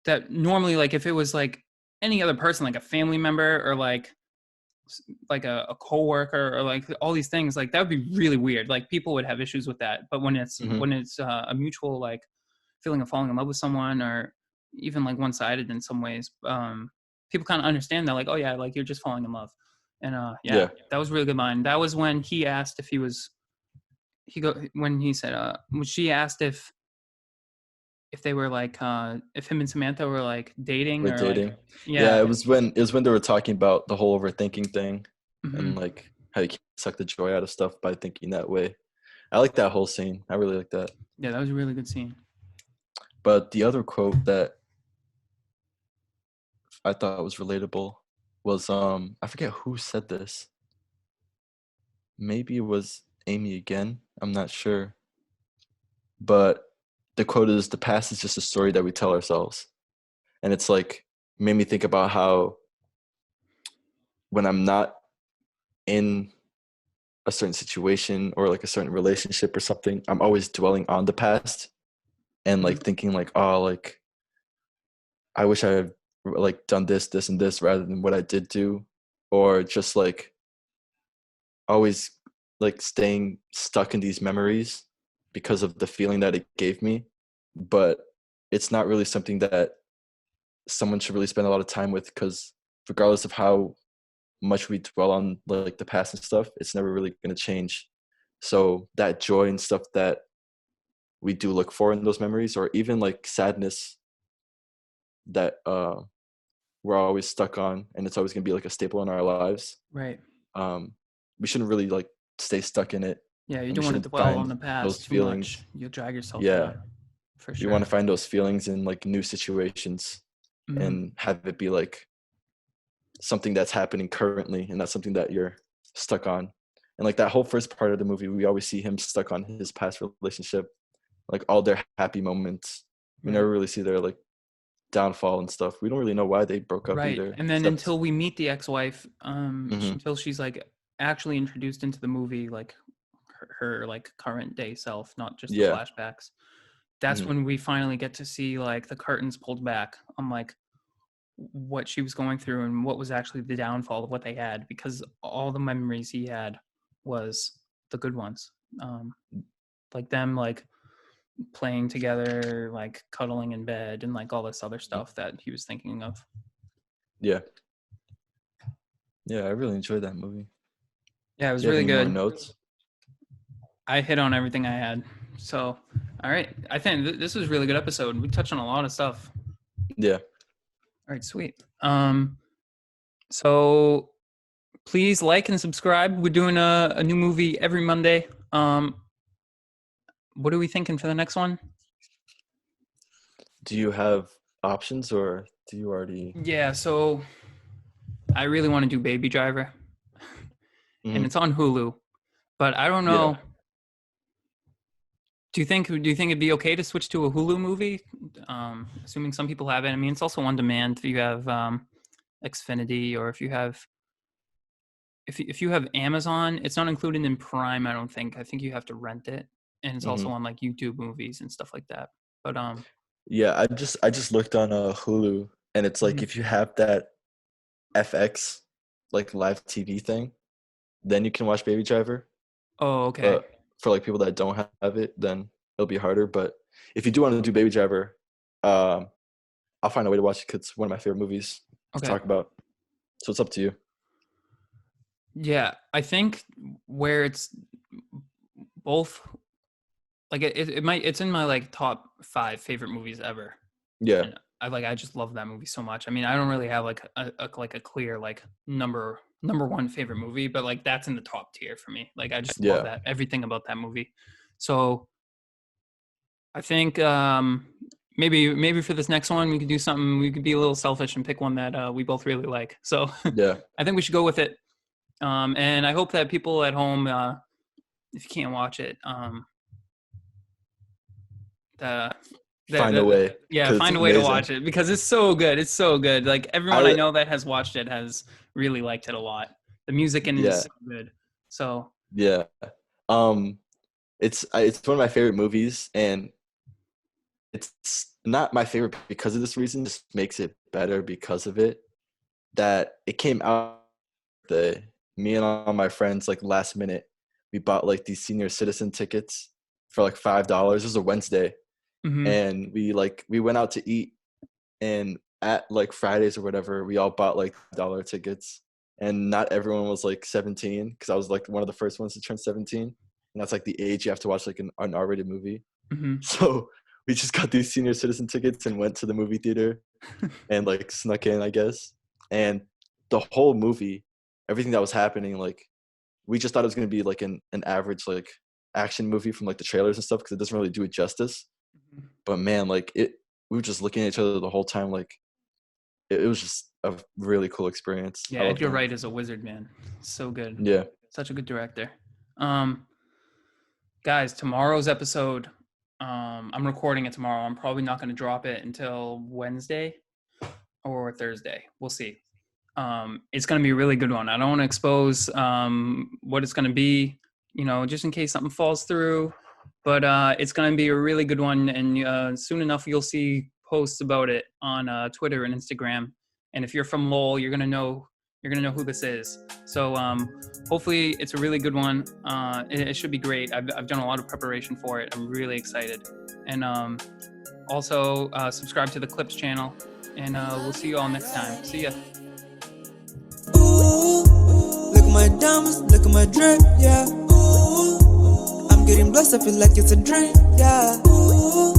that normally like if it was like any other person, like a family member or like a coworker or like all these things, like that would be really weird. Like people would have issues with that. But hmm, when it's a mutual like feeling of falling in love with someone, or even like one-sided in some ways, people kind of understand that, like, oh yeah, like you're just falling in love. And yeah, yeah. that was a really good line. That was when he asked if he was when he said when she asked if they were like if him and Samantha were like dating Like or like, dating. Yeah, yeah. it was when they were talking about the whole overthinking thing, and Hmm. like how you can suck the joy out of stuff by thinking that way. I like that whole scene. I really like that. Yeah, that was a really good scene. But the other quote that I thought was relatable was I forget who said this. Maybe it was Amy again. I'm not sure. But the quote is, the past is just a story that we tell ourselves. And it's like made me think about how when I'm not in a certain situation or like a certain relationship or something, I'm always dwelling on the past and Mhm. like thinking like, oh, like I wish I had like done this, this, and this rather than what I did do, or just like always like staying stuck in these memories because of the feeling that it gave me. But it's not really something that someone should really spend a lot of time with, because regardless of how much we dwell on like the past and stuff, it's never really going to change. So that joy and stuff that we do look for in those memories, or even like sadness that we're always stuck on and it's always going to be like a staple in our lives, Right. um we shouldn't really like stay stuck in it, Yeah, you and we don't want should to dwell on find the those past too much. feelings. You'll drag yourself Yeah, down for you want sure. to find those feelings in like new situations Mhm. and have it be like something that's happening currently and not something that you're stuck on. And like that whole first part of the movie, we always see him stuck on his past relationship, like all their happy moments. We Right. never really see their like downfall and stuff. We don't really know why they broke up Right. either, And then except until we meet the ex-wife, hmm, until she's like actually introduced into the movie, like her like current day self, not just the yeah, flashbacks. That's hmm, when we finally get to see like the curtains pulled back on like what she was going through and what was actually the downfall of what they had, because all the memories he had was the good ones. Um, like them like playing together, like cuddling in bed, and like all this other stuff that he was thinking of. Yeah. Yeah, I really enjoyed that movie. Yeah, it was Do you have really any more good. notes? I hit on everything I had. So, all right. I think this was a really good episode. We touched on a lot of stuff. Yeah. All right, sweet. So please like and subscribe. We're doing a new movie every Monday. What are we thinking for the next one? Do you have options, or do you already? Yeah, so I really want to do Baby Driver, and Mhm. it's on Hulu, but I don't know. Yeah. Do you think it'd be okay to switch to a Hulu movie? Assuming some people have it. I mean, it's also on demand if you have Xfinity, or if you have Amazon. It's not included in Prime, I don't think. I think you have to rent it, and it's also Mhm. on like YouTube movies and stuff like that. But Yeah, I just looked on Hulu, and it's like mhm. if you have that FX like live TV thing, then you can watch Baby Driver. Oh, okay. But for like people that don't have it, then it'll be harder. But if you do want to do Baby Driver, um, I'll find a way to watch it because it's one of my favorite movies to Okay. talk about. So it's up to you. Yeah, I think where it's both like it's in my like top 5 favorite movies ever. Yeah, And I just love that movie so much. I mean, I don't really have like a clear like number one favorite movie, but like that's in the top tier for me. Like I just love yeah, that everything about that movie. So I think maybe for this next one we could do something. We could be a little selfish and pick one that we both really like. So yeah. I think we should go with it. And I hope that people at home, if you can't watch it, the Find a way yeah, because it's find a way to amazing. watch it because it's so good. It's so good. Like everyone I know that has watched it has really liked it a lot. The music in it is Yeah, so good. So yeah. It's one of my favorite movies, and it's not my favorite because of this reason. Just makes it better because of it. That it came out me and all my friends like last minute. We bought like these senior citizen tickets for like $5. It was a Wednesday, mhm. and we went out to eat, and at like Fridays or whatever, we all bought like dollar tickets, and not everyone was like 17 because I was like one of the first ones to turn 17, and that's like the age you have to watch like an R-rated movie. Mhm. So we just got these senior citizen tickets and went to the movie theater and like snuck in, I guess. And the whole movie, everything that was happening, like we just thought it was gonna be like an average like action movie from like the trailers and stuff because it doesn't really do it justice. Mhm. But man, like we were just looking at each other the whole time. Like it was just a really cool experience. Yeah, I loved Edgar going. Wright is a wizard, man. So good. Yeah, Such a good director. Um, guys, tomorrow's episode, I'm recording it tomorrow. I'm probably not going to drop it until Wednesday or Thursday. We'll see. It's going to be a really good one. I don't want to expose what it's going to be, just in case something falls through. But it's going to be a really good one, and soon enough you'll see posts about it on Twitter and Instagram. And if you're from Lowell, you're gonna know who this is. So hopefully it's a really good one. It should be great. I've done a lot of preparation for it. I'm really excited. And also subscribe to the Clips channel. And we'll see you all next time. See ya. Ooh, look at my diamonds, look at my drip, yeah. Ooh, I'm getting blessed, I feel like it's a dream, yeah. Ooh.